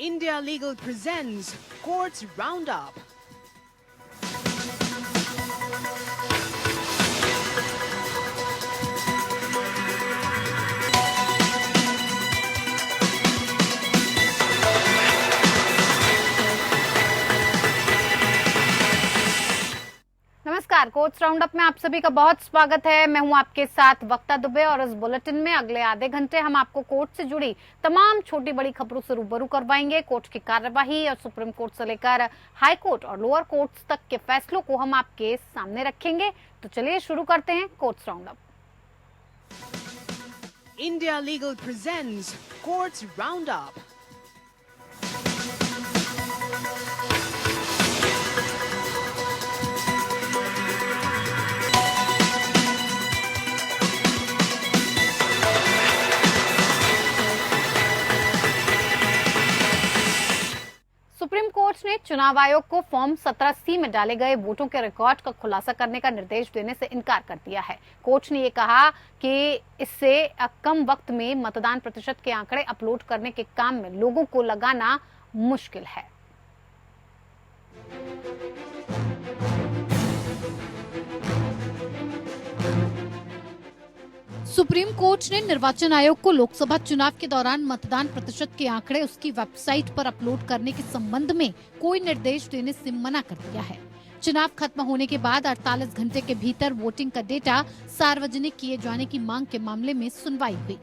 India Legal presents Courts Roundup. नमस्कार, courts roundup में आप सभी का बहुत स्वागत है। मैं हूं आपके साथ वक्ता दुबे और इस बुलेटिन में अगले आधे घंटे हम आपको कोर्ट से जुड़ी तमाम छोटी बड़ी खबरों से रूबरू करवाएंगे। कोर्ट की कार्यवाही और सुप्रीम कोर्ट से लेकर हाई कोर्ट और लोअर कोर्ट्स तक के फैसलों को हम आपके सामने रखेंगे। तो चलिए शुरू करते हैं courts roundup. India Legal presents Courts Roundup. Supreme court ने चुनाव आयोग को फॉर्म 17C में डाले गए वोटों के रिकॉर्ड का खुलासा करने का निर्देश देने से इनकार कर दिया है। कोर्ट ने ये कहा कि इससे कम वक्त में मतदान प्रतिशत के आंकड़े अपलोड करने के काम में लोगों को लगाना मुश्किल है। सुप्रीम कोर्ट ने निर्वाचन आयोग को लोकसभा चुनाव के दौरान मतदान प्रतिशत के आंकड़े उसकी वेबसाइट पर अपलोड करने के संबंध में कोई निर्देश देने से मना कर दिया है। चुनाव खत्म होने के बाद 48 घंटे के भीतर वोटिंग का डेटा सार्वजनिक किए जाने की मांग के मामले में सुनवाई हुई।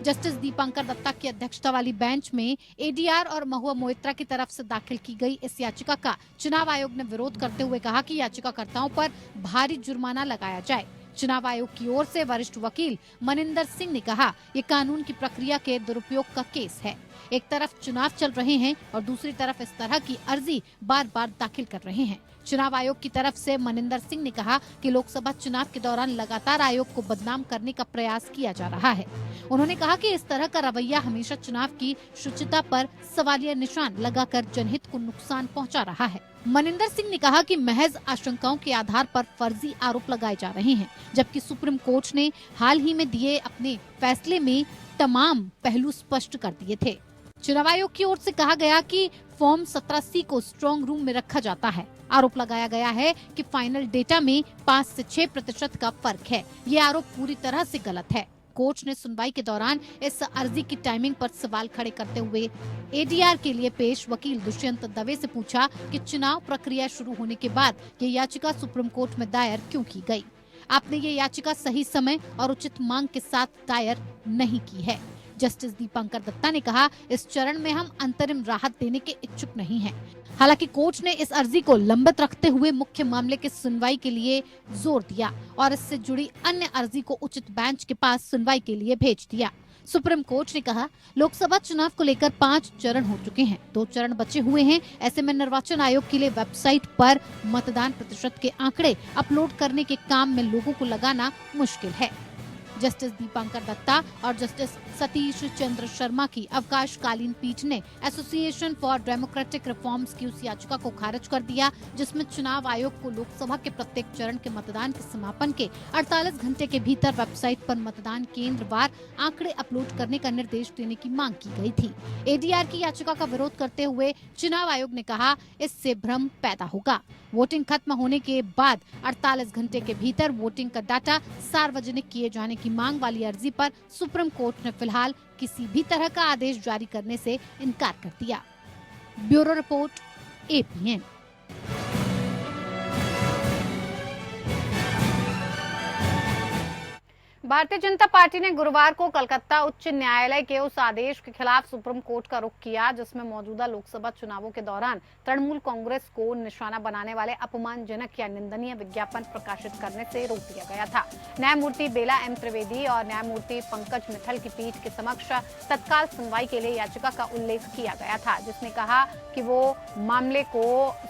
जस्टिस दीपांकर दत्ता की अध्यक्षता वाली बेंच में एडीआर और महुआ मोइत्रा की तरफ से दाखिल की गई इस याचिका का चुनाव आयोग ने विरोध करते हुए कहा कि याचिकाकर्ताओं पर भारी जुर्माना लगाया जाए। चुनाव आयोग की ओर से वरिष्ठ वकील मनिंदर सिंह ने कहा, ये कानून की प्रक्रिया के दुरुपयोग का केस है। एक तरफ चुनाव चल रहे हैं और दूसरी तरफ इस तरह की अर्जी बार बार दाखिल कर रहे हैं। चुनाव आयोग की तरफ से मनिंदर सिंह ने कहा कि लोकसभा चुनाव के दौरान लगातार आयोग को बदनाम करने का प्रयास किया जा रहा है। उन्होंने कहा कि इस तरह का रवैया हमेशा चुनाव की शुचिता पर सवालिया निशान लगाकर जनहित को नुकसान पहुंचा रहा है। मनिंदर सिंह ने कहा कि महज आशंकाओं के आधार पर फर्जी आरोप लगाए जा रहे हैं, जबकि सुप्रीम कोर्ट ने हाल ही में दिए अपने फैसले में तमाम पहलू स्पष्ट कर दिए थे। चुनाव आयोग की ओर से कहा गया कि फॉर्म 17C को स्ट्रॉन्ग रूम में रखा जाता है। आरोप लगाया गया है कि फाइनल डेटा में 5 से 6% का फर्क है। ये आरोप पूरी तरह से गलत है। कोर्ट ने सुनवाई के दौरान इस अर्जी की टाइमिंग पर सवाल खड़े करते हुए एडीआर के लिए पेश वकील दुष्यंत दवे से पूछा कि चुनाव प्रक्रिया शुरू होने के बाद ये याचिका सुप्रीम कोर्ट में दायर क्यों की गई? आपने ये याचिका सही समय और उचित मांग के साथ दायर नहीं की है। जस्टिस दीपांकर दत्ता ने कहा, इस चरण में हम अंतरिम राहत देने के इच्छुक नहीं हैं। हालांकि कोर्ट ने इस अर्जी को लंबित रखते हुए मुख्य मामले की सुनवाई के लिए जोर दिया और इससे जुड़ी अन्य अर्जी को उचित बेंच के पास सुनवाई के लिए भेज दिया। सुप्रीम कोर्ट ने कहा, लोकसभा चुनाव को लेकर 5 चरण हो चुके हैं, 2 चरण बचे हुए हैं। ऐसे में निर्वाचन आयोग के लिए वेबसाइट पर मतदान प्रतिशत के आंकड़े अपलोड करने के काम में लोगों को लगाना मुश्किल है। जस्टिस दीपांकर दत्ता और जस्टिस सतीश चंद्र शर्मा की अवकाशकालीन पीठ ने एसोसिएशन फॉर डेमोक्रेटिक रिफॉर्म्स की उस याचिका को खारिज कर दिया, जिसमें चुनाव आयोग को लोकसभा के प्रत्येक चरण के मतदान के समापन के 48 घंटे के भीतर वेबसाइट पर मतदान केंद्र वार आंकड़े अपलोड करने का निर्देश देने की मांग की गई थी। एडीआर की याचिका का विरोध करते हुए चुनाव आयोग ने कहा, इससे भ्रम पैदा होगा। वोटिंग खत्म होने के बाद 48 घंटे के भीतर वोटिंग का डाटा सार्वजनिक किए जाने की मांग वाली अर्जी पर सुप्रीम कोर्ट ने फिलहाल किसी भी तरह का आदेश जारी करने से इनकार कर दिया। Bureau report, APN. Bharatiya Janata party ने गुरुवार को कलकत्ता उच्च न्यायालय के उस आदेश के खिलाफ सुप्रीम कोर्ट का रुख किया, जिसमें मौजूदा लोकसभा चुनावों के दौरान तृणमूल कांग्रेस को निशाना बनाने वाले अपमानजनक या निंदनीय विज्ञापन प्रकाशित करने से रोक दिया गया था। न्यायमूर्ति बेला एम त्रिवेदी और न्यायमूर्ति पंकज मित्तल की पीठ के समक्ष तत्काल सुनवाई के लिए याचिका का उल्लेख किया गया था, जिसने कहा कि वो मामले को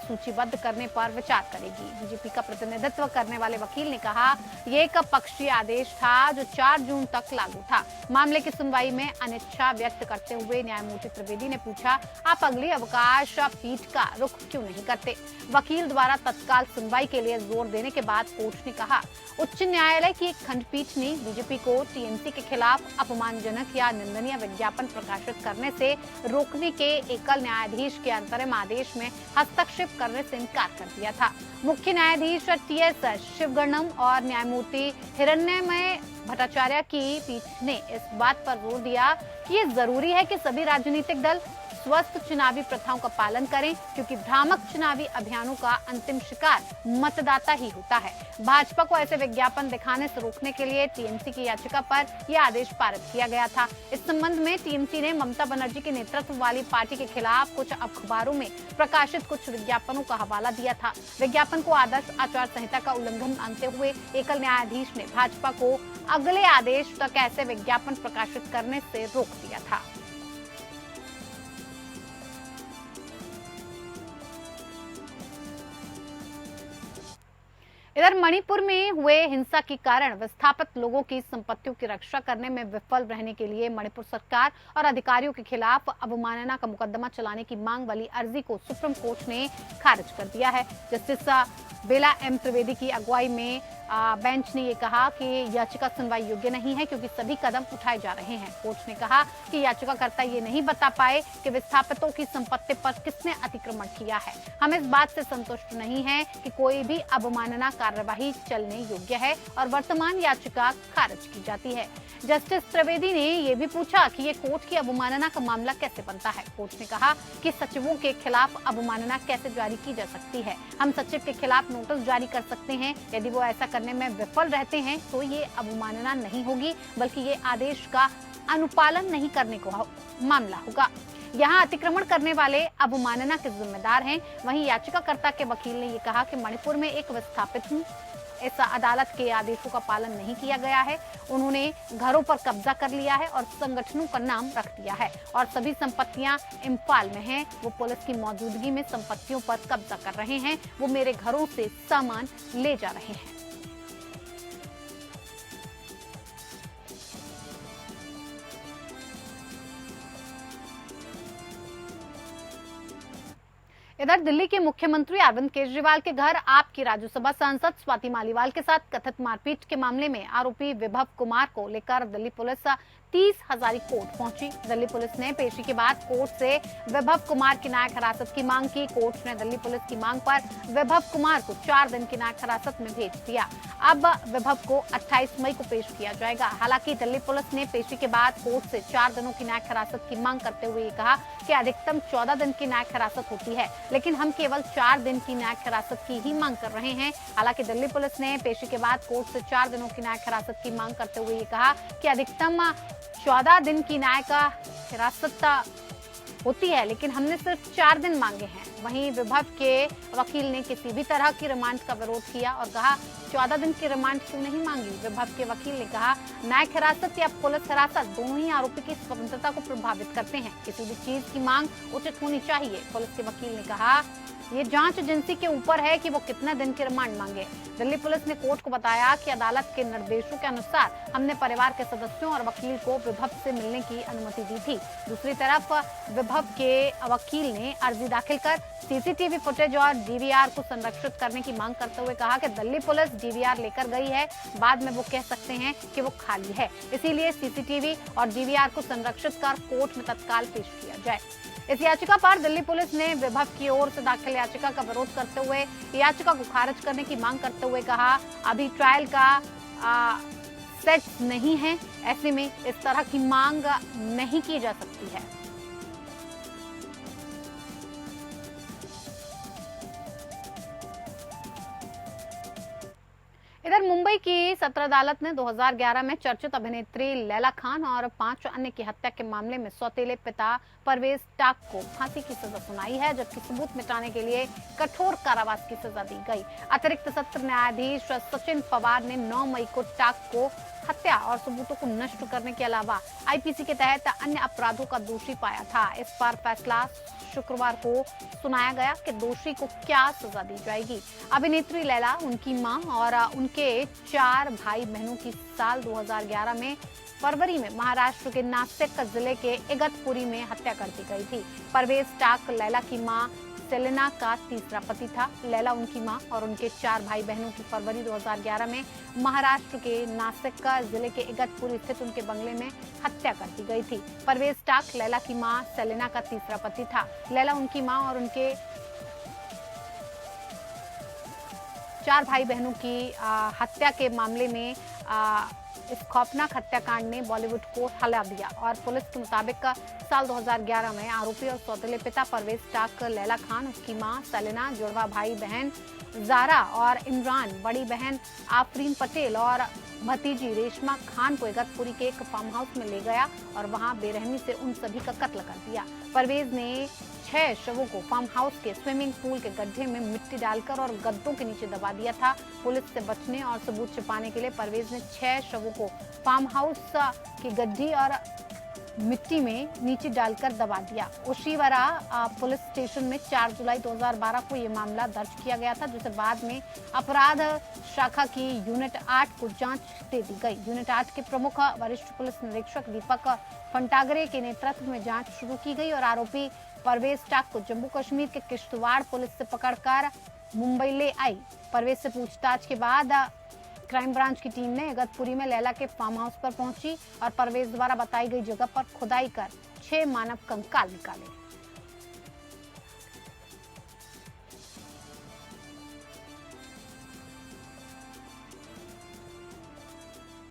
सूचीबद्ध करने पर विचार करेगी। बीजेपी का प्रतिनिधित्व करने वाले वकील ने कहा, ये एक पक्षीय आदेश था था जो 4 जून तक लागू था। मामले की सुनवाई में अनिच्छा व्यक्त करते हुए न्यायमूर्ति त्रिवेदी ने पूछा, आप अगली अवकाश पीठ का रुख क्यों नहीं करते? वकील द्वारा तत्काल सुनवाई के लिए जोर देने के बाद कोर्ट ने कहा, उच्च न्यायालय की एक खंडपीठ ने बीजेपी को टीएमसी के खिलाफ अपमानजनक या निंदनीय विज्ञापन प्रकाशित करने से रोकने के एकल न्यायाधीश के अंतरिम आदेश में हस्तक्षेप करने से इनकार कर दिया था। मुख्य न्यायाधीश टीएस शिवगणम और न्यायमूर्ति हिरण्मय भट्टाचार्य की पीठ ने इस बात पर जोर दिया कि ये जरूरी है कि सभी राजनीतिक दल स्वस्थ चुनावी प्रथाओं का पालन करें, क्योंकि भ्रामक चुनावी अभियानों का अंतिम शिकार मतदाता ही होता है। भाजपा को ऐसे विज्ञापन दिखाने से रोकने के लिए टीएमसी की याचिका पर यह आदेश पारित किया गया था। इस संबंध में टीएमसी ने ममता बनर्जी के नेतृत्व वाली पार्टी के खिलाफ कुछ अखबारों में प्रकाशित कुछ विज्ञापनों का हवाला दिया था। विज्ञापन को आदर्श आचार संहिता का उल्लंघन मानते हुए एकल न्यायाधीश ने भाजपा को अगले आदेश तक ऐसे विज्ञापन प्रकाशित करने से रोक दिया था। इधर मणिपुर में हुए हिंसा के कारण विस्थापित लोगों की संपत्तियों की रक्षा करने में विफल रहने के लिए मणिपुर सरकार और अधिकारियों के खिलाफ अवमानना का मुकदमा चलाने की मांग वाली अर्जी को सुप्रीम कोर्ट ने खारिज कर दिया है। जस्टिस बेला एम त्रिवेदी की अगुवाई में बेंच ने ये कहा कि याचिका सुनवाई योग्य नहीं है, क्योंकि सभी कदम उठाए जा रहे हैं। कोर्ट ने कहा कि याचिकाकर्ता ये नहीं बता पाए कि विस्थापितों की संपत्ति पर किसने अतिक्रमण किया है। हम इस बात से संतुष्ट नहीं हैं कि कोई भी अवमानना कार्यवाही चलने योग्य है और वर्तमान याचिका खारिज की जाती है। जस्टिस त्रिवेदी ने ये भी पूछा कि ये कोर्ट की अवमानना का मामला कैसे बनता है। कोर्ट ने कहा कि सचिवों के खिलाफ अवमानना कैसे जारी की जा सकती है। हम सचिव के खिलाफ नोटिस जारी कर सकते हैं। यदि वो ऐसा करने में विफल रहते हैं तो ये अवमानना नहीं होगी, बल्कि ये आदेश का अनुपालन नहीं करने को मामला होगा। यहाँ अतिक्रमण करने वाले अवमानना के जिम्मेदार हैं। वहीं याचिकाकर्ता के वकील ने ये कहा कि मणिपुर में एक विस्थापित हूँ, इस अदालत के आदेशों का पालन नहीं किया गया है। उन्होंने घरों पर कब्जा कर लिया है और संगठनों का नाम रख दिया है और सभी संपत्तियां इम्फाल में हैं। वो पुलिस की मौजूदगी में संपत्तियों पर कब्जा कर रहे हैं। वो मेरे घरों से सामान ले जा रहे हैं। इधर दिल्ली के मुख्यमंत्री अरविंद केजरीवाल के घर आपकी राज्यसभा सांसद स्वाति मालीवाल के साथ कथित मारपीट के मामले में आरोपी विभव कुमार को लेकर दिल्ली पुलिस 30,000 कोर्ट पहुंची। दिल्ली पुलिस ने पेशी के बाद कोर्ट से विभव कुमार की न्यायिक हिरासत की मांग की। कोर्ट ने दिल्ली पुलिस की मांग पर विभव कुमार को 4 दिन की न्यायिक हिरासत में भेज दिया। अब विभव को 28 मई को पेश किया जाएगा। हालांकि दिल्ली पुलिस ने पेशी के बाद कोर्ट से 4 दिनों की न्यायिक हिरासत की मांग करते हुए कहा कि अधिकतम 14 दिन की न्यायिक हिरासत होती है, लेकिन हम केवल 4 दिन की न्यायिक हिरासत की ही मांग कर रहे हैं। हालांकि दिल्ली पुलिस ने पेशी के बाद कोर्ट से 4 दिनों की न्यायिक हिरासत की मांग करते हुए कहा कि अधिकतम 14 दिन की न्यायिक हिरासत होती है, लेकिन हमने सिर्फ 4 दिन मांगे हैं। वहीं विभव के वकील ने किसी भी तरह की रिमांड का विरोध किया और कहा 14 दिन की रिमांड क्यों नहीं मांगी। विभव के वकील ने कहा न्यायिक हिरासत या पुलिस हिरासत दोनों ही आरोपी की स्वतंत्रता को प्रभावित करते हैं। किसी भी चीज की मांग उचित होनी चाहिए। पुलिस के वकील ने कहा ये जांच एजेंसी के ऊपर है कि वो कितने दिन की रिमांड मांगे। दिल्ली पुलिस ने कोर्ट को बताया कि अदालत के निर्देशों के अनुसार हमने परिवार के सदस्यों और वकील को विभव से मिलने की अनुमति दी थी। दूसरी तरफ विभव के वकील ने अर्जी दाखिल कर सीसीटीवी फुटेज और डीवीआर को संरक्षित करने की मांग करते हुए कहा कि दिल्ली पुलिस डीवीआर लेकर गई है, बाद में वो कह सकते हैं कि वो खाली है, इसीलिए सीसीटीवी और डीवीआर को संरक्षित कर कोर्ट में तत्काल पेश किया जाए। इस याचिका पर दिल्ली पुलिस ने विभव की ओर से दाखिल याचिका का विरोध करते हुए याचिका को खारिज करने की मांग करते हुए कहा अभी ट्रायल का सेट नहीं है, ऐसे में इस तरह की मांग नहीं की जा सकती है। इधर मुंबई की सत्र अदालत ने 2011 में चर्चित अभिनेत्री लैला खान और 5 अन्य की हत्या के मामले में सौतेले पिता परवेज टाक को फांसी की सजा सुनाई है, जबकि सबूत मिटाने के लिए कठोर कारावास की सजा दी गई। अतिरिक्त सत्र न्यायाधीश सचिन पवार ने 9 मई को टाक को हत्या और सबूतों को नष्ट करने के अलावा आईपीसी के तहत अन्य अपराधों का दोषी पाया था। इस पर फैसला शुक्रवार को सुनाया गया कि दोषी को क्या सजा दी जाएगी। अभिनेत्री लैला, उनकी मां और उनके 4 भाई बहनों की साल 2011 में फरवरी में महाराष्ट्र के नासिक जिले के इगतपुरी में हत्या कर दी गई थी। परवेज टाक लैला की मां सेलेना का तीसरा पति था। लैला, उनकी मां और उनके 4 भाई बहनों की फरवरी 2011 में महाराष्ट्र के नासिक जिले के इगतपुरी स्थित उनके बंगले में हत्या कर दी गई थी। परवेज टाक लैला की मां सेलेना का तीसरा पति था। लैला, उनकी मां और उनके 4 भाई बहनों की हत्या के मामले में इस खौफनाक हत्याकांड ने बॉलीवुड को हिला दिया और पुलिस के मुताबिक साल 2011 में आरोपी और सौतेले पिता परवेज टाक लैला खान, उसकी मां सेलेना, जुड़वा भाई बहन जारा और इमरान, बड़ी बहन आफरीन पटेल और भतीजी रेशमा खान को इगतपुरी के एक फार्म हाउस में ले गया और वहां बेरहमी से उन सभी का कत्ल कर दिया। परवेज ने 6 शवों को फार्म हाउस के स्विमिंग पूल के गड्ढे में मिट्टी डालकर और गद्दों के नीचे दबा दिया था। पुलिस से बचने और सबूत छिपाने के लिए परवेज ने 6 शवों को फार्म हाउस की गड्ढी और मिट्टी में नीचे डालकर दबा दिया। ओशिवरा पुलिस स्टेशन में 4 जुलाई 2012 को ये मामला दर्ज किया गया था, जिसे बाद में अपराध शाखा की यूनिट 8 को जांच दे दी गई। यूनिट 8 के प्रमुख वरिष्ठ पुलिस निरीक्षक दीपक फंटागरे के नेतृत्व में जांच शुरू की गई और आरोपी परवेज टाक को जम्मू कश्मीर के किश्तवाड़ पुलिस से पकड़कर मुंबई ले आई। परवेज से पूछताछ के बाद क्राइम ब्रांच की टीम ने इगतपुरी में लैला के फार्म हाउस पर पहुंची और परवेज द्वारा बताई गई जगह पर खुदाई कर 6 मानव कंकाल निकाले।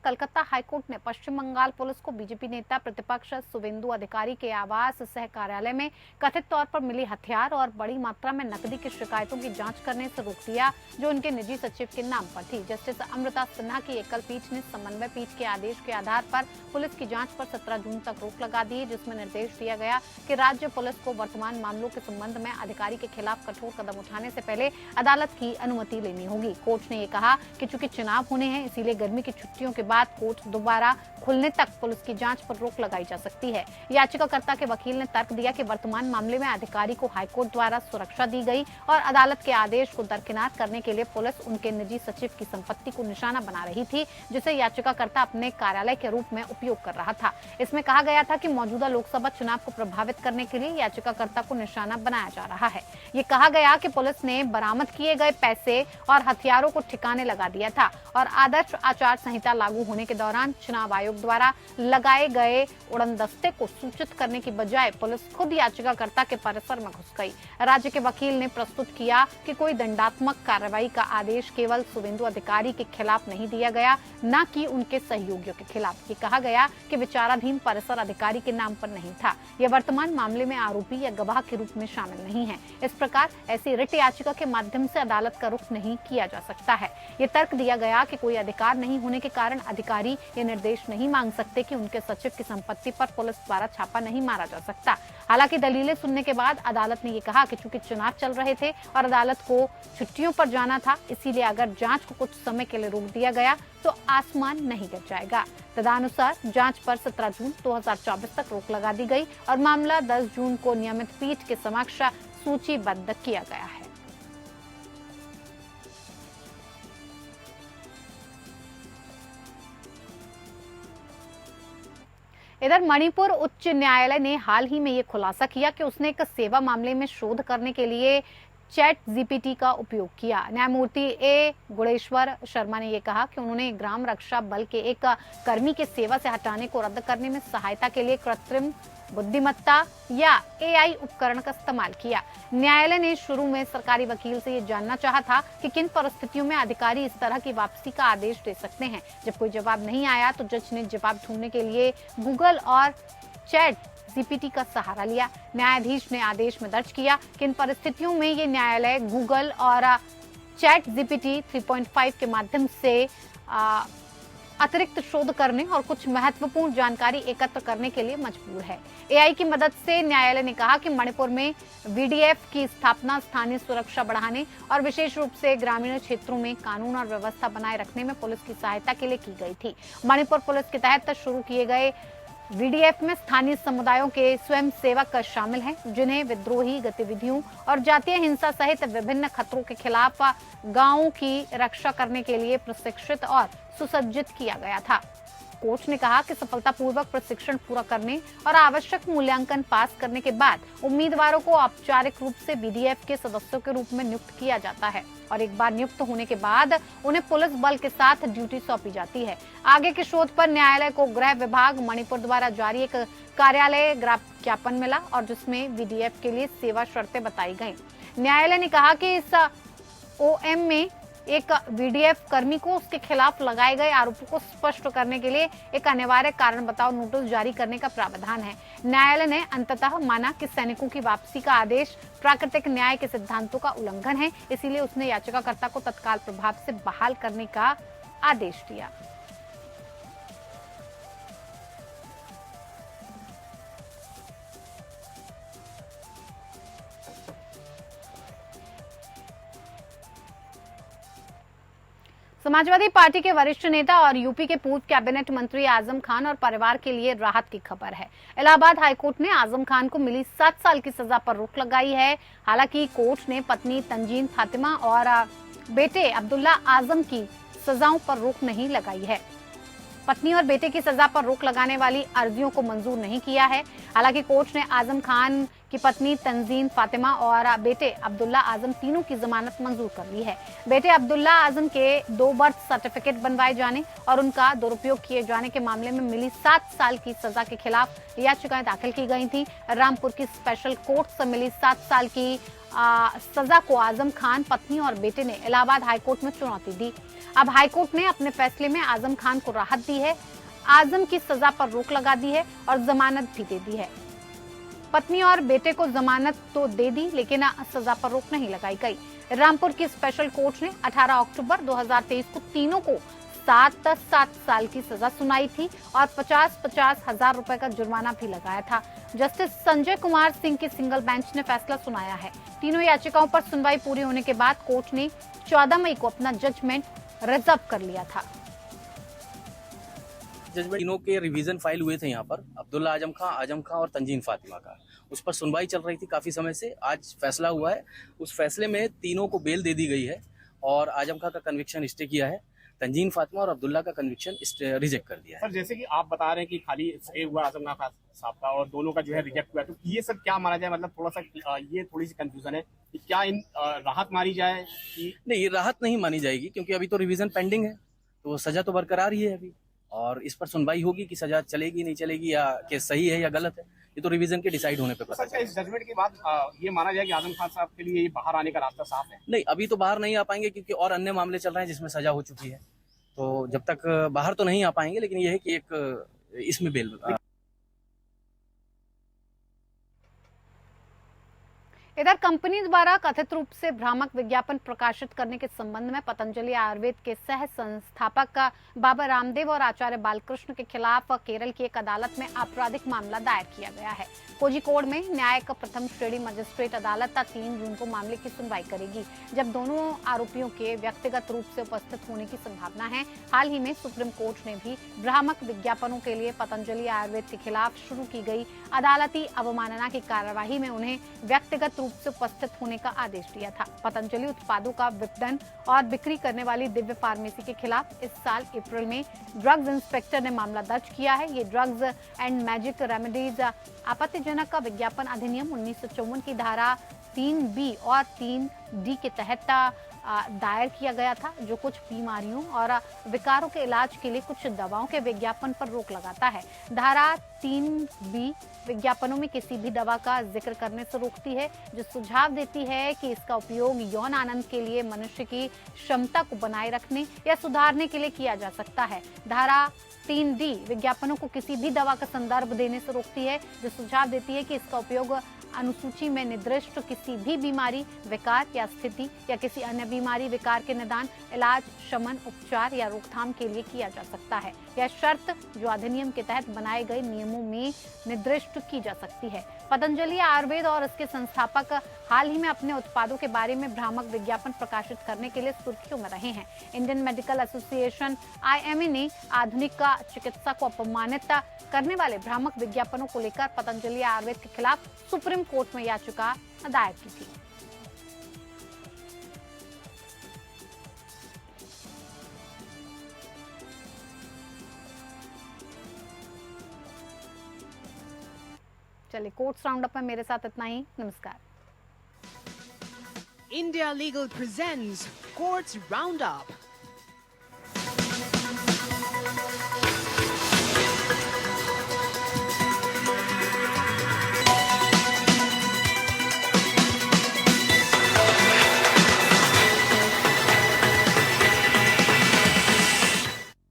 कलकत्ता हाईकोर्ट ने पश्चिम बंगाल पुलिस को बीजेपी नेता प्रतिपक्ष शुवेंदु अधिकारी के आवास सह कार्यालय में कथित तौर पर मिली हथियार और बड़ी मात्रा में नकदी की शिकायतों की जांच करने से रोक दिया, जो उनके निजी सचिव के नाम पर थी। जस्टिस अमृता सिन्हा की एकल पीठ ने समन्वय पीठ के आदेश के आधार पर पुलिस की जांच पर 17 जून तक रोक लगा दी, जिसमें निर्देश दिया गया कि राज्य पुलिस को वर्तमान मामलों के संबंध में अधिकारी के खिलाफ कठोर कदम उठाने से पहले अदालत की अनुमति लेनी होगी। कोर्ट ने ये कहा कि चूंकि चुनाव होने हैं, इसीलिए गर्मी की छुट्टियों के बाद कोर्ट दोबारा खुलने तक पुलिस की जांच पर रोक लगाई जा सकती है। याचिकाकर्ता के वकील ने तर्क दिया कि वर्तमान मामले में अधिकारी को हाईकोर्ट द्वारा सुरक्षा दी गई और अदालत के आदेश को दरकिनार करने के लिए पुलिस उनके निजी सचिव की संपत्ति को निशाना बना रही थी, जिसे याचिकाकर्ता अपने कार्यालय के रूप में उपयोग कर रहा था। इसमें कहा गया था कि मौजूदा लोकसभा चुनाव को प्रभावित करने के लिए याचिकाकर्ता को निशाना बनाया जा रहा है। ये कहा गया कि पुलिस ने बरामद किए गए पैसे और हथियारों को ठिकाने लगा दिया था और आदर्श आचार संहिता लागू होने के दौरान चुनाव आयोग द्वारा लगाए गए उड़नदस्ते को सूचित करने की बजाय पुलिस खुद याचिकाकर्ता के परिसर में घुस गई। राज्य के वकील ने प्रस्तुत किया कि कोई दंडात्मक कार्रवाई का आदेश केवल शुवेंदु अधिकारी के खिलाफ नहीं दिया गया, न कि उनके सहयोगियों के खिलाफ। ये कहा गया कि विचाराधीन परिसर अधिकारी के नाम पर नहीं था। यह वर्तमान मामले में आरोपी या गवाह के रूप में शामिल नहीं है। इस प्रकार ऐसी रिट याचिका के माध्यम से अदालत का रुख नहीं किया जा सकता है। ये तर्क दिया गया कि कोई अधिकार नहीं होने के कारण अधिकारी ये निर्देश नहीं मांग सकते कि उनके सचिव की संपत्ति पर पुलिस द्वारा छापा नहीं मारा जा सकता। हालांकि दलीलें सुनने के बाद अदालत ने ये कहा कि चूंकि चुनाव चल रहे थे और अदालत को छुट्टियों पर जाना था, इसीलिए अगर जांच को कुछ समय के लिए रोक दिया गया तो आसमान नहीं गिर जाएगा। तदनुसार जांच पर 17 जून 2024 तक रोक लगा दी गई और मामला 10 जून को नियमित पीठ के समक्ष सूचीबद्ध किया गया है। इधर मणिपुर उच्च न्यायालय ने हाल ही में ये खुलासा किया कि उसने एक सेवा मामले में शोध करने के लिए चैट जीपीटी का उपयोग किया। न्यायमूर्ति ए गुणेश्वर शर्मा ने यह कहा कि उन्होंने ग्राम रक्षा बल के एक कर्मी के सेवा से हटाने को रद्द करने में सहायता के लिए कृत्रिम बुद्धिमत्ता या एआई उपकरण का इस्तेमाल किया। न्यायालय ने शुरू में सरकारी वकील से ये जानना चाहा था कि किन परिस्थितियों में अधिकारी इस तरह की वापसी का आदेश दे सकते हैं। जब कोई जवाब नहीं आया तो जज ने जवाब ढूंढने के लिए गूगल और चैट जीपीटी का सहारा लिया। न्यायाधीश ने आदेश में दर्ज किया कि इन परिस्थितियों में ये न्यायालय गूगल और चैट जीपीटी 3.5 के माध्यम से अतिरिक्त शोध करने और कुछ महत्वपूर्ण जानकारी एकत्र करने के लिए मजबूर है। एआई की मदद से न्यायालय ने कहा कि मणिपुर में वीडीएफ की स्थापना स्थानीय सुरक्षा बढ़ाने और विशेष रूप से ग्रामीण क्षेत्रों में कानून और व्यवस्था बनाए रखने में पुलिस की सहायता के लिए की गई थी। मणिपुर पुलिस के तहत शुरू किए गए वीडीएफ में स्थानीय समुदायों के स्वयं सेवक शामिल हैं, जिन्हें विद्रोही गतिविधियों और जातीय हिंसा सहित विभिन्न खतरों के खिलाफ गांवों की रक्षा करने के लिए प्रशिक्षित और सुसज्जित किया गया था। कोच ने कहा कि सफलतापूर्वक प्रशिक्षण पूरा करने और आवश्यक मूल्यांकन पास करने के बाद उम्मीदवारों को औपचारिक रूप से बीडीएफ के सदस्यों के रूप में नियुक्त किया जाता है और एक बार नियुक्त होने के बाद उन्हें पुलिस बल के साथ ड्यूटी सौंपी जाती है। आगे के शोध पर न्यायालय को गृह विभाग मणिपुर द्वारा जारी एक कार्यालय ज्ञापन मिला और जिसमें बीडीएफ के लिए सेवा शर्तें बताई गई। न्यायालय ने कहा कि इस ओएम में एक वीडीएफ कर्मी को उसके खिलाफ लगाए गए आरोपों को स्पष्ट करने के लिए एक अनिवार्य कारण बताओ नोटिस जारी करने का प्रावधान है। न्यायालय ने अंततः माना कि सैनिकों की वापसी का आदेश प्राकृतिक न्याय के सिद्धांतों का उल्लंघन है, इसीलिए उसने याचिकाकर्ता को तत्काल प्रभाव से बहाल करने का आदेश दिया। समाजवादी पार्टी के वरिष्ठ नेता और यूपी के पूर्व कैबिनेट मंत्री आजम खान और परिवार के लिए राहत की खबर है। इलाहाबाद हाईकोर्ट ने आजम खान को मिली 7 साल की सजा पर रोक लगाई है। हालांकि कोर्ट ने पत्नी तंजीन फातिमा और बेटे अब्दुल्ला आजम की सजाओं पर रोक नहीं लगाई है। पत्नी और बेटे की सजा पर रोक लगाने वाली अर्जियों को मंजूर नहीं किया है। हालांकि कोर्ट ने आजम खान की पत्नी तंजीन फातिमा और बेटे अब्दुल्ला आजम तीनों की जमानत मंजूर कर ली है। बेटे अब्दुल्ला आजम के 2 बर्थ सर्टिफिकेट बनवाए जाने और उनका दुरुपयोग किए जाने के मामले में मिली 7 साल की सजा के खिलाफ याचिकाएं दाखिल की गई थी। रामपुर की स्पेशल कोर्ट से मिली 7 साल की सजा को आजम खान, पत्नी और बेटे ने इलाहाबाद हाईकोर्ट में चुनौती दी। अब हाईकोर्ट ने अपने फैसले में आजम खान को राहत दी है, आजम की सजा पर रोक लगा दी है और जमानत भी दे दी है। पत्नी और बेटे को जमानत तो दे दी, लेकिन सजा पर रोक नहीं लगाई गई। रामपुर की स्पेशल कोर्ट ने 18 अक्टूबर 2023 को तीनों को 7 साल की सजा सुनाई थी और 50-50 हजार रुपए का जुर्माना भी लगाया था। जस्टिस संजय कुमार सिंह की सिंगल बेंच ने फैसला सुनाया है। तीनों याचिकाओं पर सुनवाई पूरी होने के बाद कोर्ट ने 14 मई को अपना जजमेंट रिजर्व कर लिया था। जजमेंट तीनों के रिवीजन फाइल हुए थे यहाँ पर, अब्दुल्ला आजम खां और तंजीन फातिमा का। उस पर सुनवाई चल रही थी काफ़ी समय से। आज फैसला हुआ है। उस फैसले में तीनों को बेल दे दी गई है और आजम खां का कन्विक्शन स्टे किया है। तंजीन फातिमा और अब्दुल्ला का कन्विक्शन रिजेक्ट कर दिया है। सर, जैसे कि आप बता रहे हैं कि खाली स्टे हुआ आजम खान साहब का और दोनों का जो है रिजेक्ट हुआ, तो ये सब क्या माना जाए? मतलब थोड़ा सा ये थोड़ी सी कंफ्यूजन है कि क्या इन राहत मारी जाए कि नहीं, ये राहत नहीं मानी जाएगी क्योंकि अभी तो रिवीजन पेंडिंग है, तो सजा तो बरकरार ही है अभी और इस पर सुनवाई होगी कि सजा चलेगी नहीं चलेगी या केस सही है या गलत है। ये तो रिवीजन के डिसाइड होने पे पता चलेगा। इस जजमेंट के बाद ये माना जाए कि आजम खान साहब के लिए ये बाहर आने का रास्ता साफ है? नहीं, अभी तो बाहर नहीं आ पाएंगे क्योंकि और अन्य मामले चल रहे हैं जिसमें सजा हो चुकी है, तो जब तक बाहर तो नहीं आ पाएंगे। लेकिन यह है कि एक इसमें बेल इधर कंपनी द्वारा कथित रूप से भ्रामक विज्ञापन प्रकाशित करने के संबंध में पतंजलि आयुर्वेद के सह संस्थापक बाबा रामदेव और आचार्य बालकृष्ण के खिलाफ केरल की एक अदालत में आपराधिक मामला दायर किया गया है। कोझिकोड में न्यायिक प्रथम श्रेणी मजिस्ट्रेट अदालत 3 जून को मामले की सुनवाई करेगी, जब दोनों आरोपियों के व्यक्तिगत रूप से उपस्थित होने की संभावना है। हाल ही में सुप्रीम कोर्ट ने भी भ्रामक विज्ञापनों के लिए पतंजलि आयुर्वेद के खिलाफ शुरू की गई अदालती अवमानना की कार्यवाही में उन्हें व्यक्तिगत रूप से उपस्थित होने का आदेश दिया था। पतंजलि उत्पादों का विपणन और बिक्री करने वाली दिव्य फार्मेसी के खिलाफ इस साल अप्रैल में ड्रग्स इंस्पेक्टर ने मामला दर्ज किया है। ये ड्रग्स एंड मैजिक रेमेडीज आपत्तिजनक विज्ञापन अधिनियम 1954 की धारा 3B और 3D के तहत दायर किया गया था, जो कुछ बीमारियों और विकारों के इलाज के लिए कुछ दवाओं के विज्ञापन पर रोक लगाता है। धारा 3B विज्ञापनों में किसी भी दवा का जिक्र करने से रोकती है, जो सुझाव देती है कि इसका उपयोग यौन आनंद के लिए मनुष्य की क्षमता को बनाए रखने या सुधारने के लिए किया जा सकता है। धारा 3D विज्ञापनों को किसी भी दवा का संदर्भ देने से रोकती है, जो सुझाव देती है कि इसका उपयोग अनुसूची में निर्दिष्ट किसी भी बीमारी, विकार या स्थिति या किसी अन्य बीमारी, विकार के निदान, इलाज, शमन, उपचार या रोकथाम के लिए किया जा सकता है। यह शर्त जो अधिनियम के तहत बनाए गए नियमों में निर्दिष्ट की जा सकती है। पतंजलि आयुर्वेद और इसके संस्थापक हाल ही में अपने उत्पादों के बारे में भ्रामक विज्ञापन प्रकाशित करने के लिए सुर्खियों में रहे हैं। इंडियन मेडिकल एसोसिएशन (IMA) ने आधुनिक चिकित्सा को अपमानित करने वाले भ्रामक विज्ञापनों को लेकर पतंजलि आयुर्वेद के खिलाफ सुप्रीम कोर्ट में याचिका दायर की थी। चलिए, कोर्ट्स राउंड अप में मेरे साथ इतना ही। नमस्कार। India Legal presents Courts Roundup.